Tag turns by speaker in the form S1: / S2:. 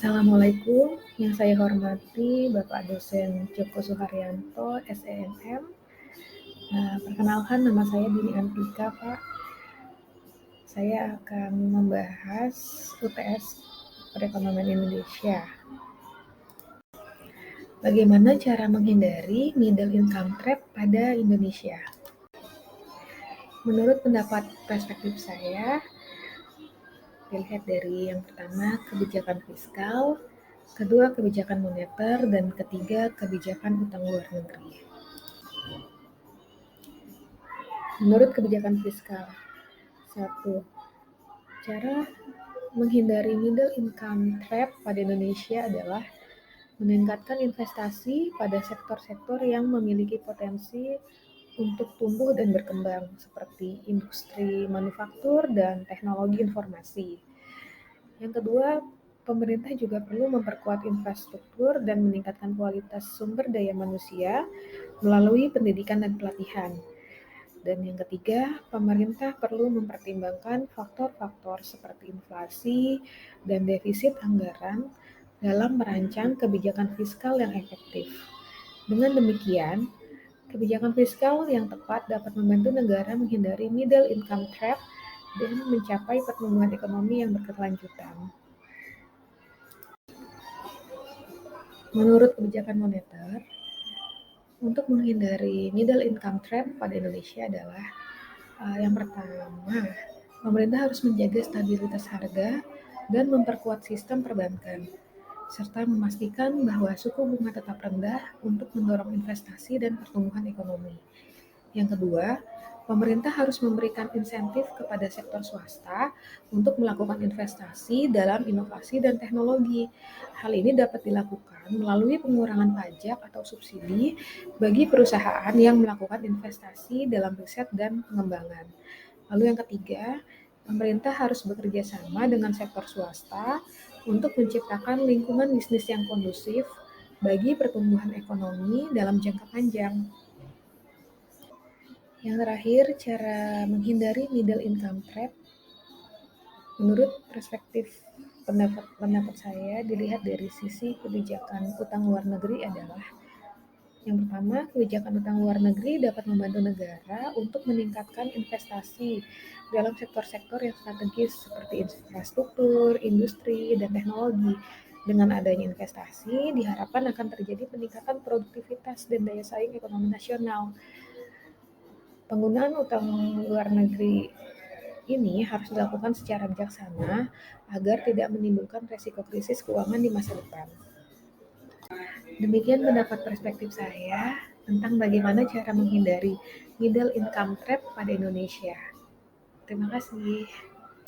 S1: Assalamualaikum, yang saya hormati Bapak Dosen Joko Suharyanto, SENM. Perkenalkan nama saya Dini Antika, Pak. Saya akan membahas UTS Perekonomian Indonesia. Bagaimana cara menghindari middle income trap pada Indonesia? Menurut pendapat perspektif saya, dilihat dari yang pertama kebijakan fiskal, kedua kebijakan moneter, dan ketiga kebijakan utang luar negeri. Menurut kebijakan fiskal, 1. Cara menghindari middle income trap pada Indonesia adalah meningkatkan investasi pada sektor-sektor yang memiliki potensi untuk tumbuh dan berkembang, seperti industri manufaktur dan teknologi informasi. Yang kedua, pemerintah juga perlu memperkuat infrastruktur dan meningkatkan kualitas sumber daya manusia melalui pendidikan dan pelatihan. Dan yang ketiga, pemerintah perlu mempertimbangkan faktor-faktor seperti inflasi dan defisit anggaran dalam merancang kebijakan fiskal yang efektif. Dengan demikian, kebijakan fiskal yang tepat dapat membantu negara menghindari middle income trap dan mencapai pertumbuhan ekonomi yang berkelanjutan. Menurut kebijakan moneter, untuk menghindari middle income trap pada Indonesia adalah yang pertama, pemerintah harus menjaga stabilitas harga dan memperkuat sistem perbankan, serta memastikan bahwa suku bunga tetap rendah untuk mendorong investasi dan pertumbuhan ekonomi. Yang kedua, pemerintah harus memberikan insentif kepada sektor swasta untuk melakukan investasi dalam inovasi dan teknologi. Hal ini dapat dilakukan melalui pengurangan pajak atau subsidi bagi perusahaan yang melakukan investasi dalam riset dan pengembangan. Lalu yang ketiga, pemerintah harus bekerja sama dengan sektor swasta untuk menciptakan lingkungan bisnis yang kondusif bagi pertumbuhan ekonomi dalam jangka panjang. Yang terakhir, cara menghindari middle income trap, menurut perspektif pendapat saya, dilihat dari sisi kebijakan utang luar negeri adalah yang pertama, kebijakan utang luar negeri dapat membantu negara untuk meningkatkan investasi dalam sektor-sektor yang strategis seperti infrastruktur, industri, dan teknologi. Dengan adanya investasi, diharapkan akan terjadi peningkatan produktivitas dan daya saing ekonomi nasional. Penggunaan utang luar negeri ini harus dilakukan secara bijaksana agar tidak menimbulkan resiko krisis keuangan di masa depan. Demikian pendapat perspektif saya tentang bagaimana cara menghindari middle income trap pada Indonesia. Terima kasih.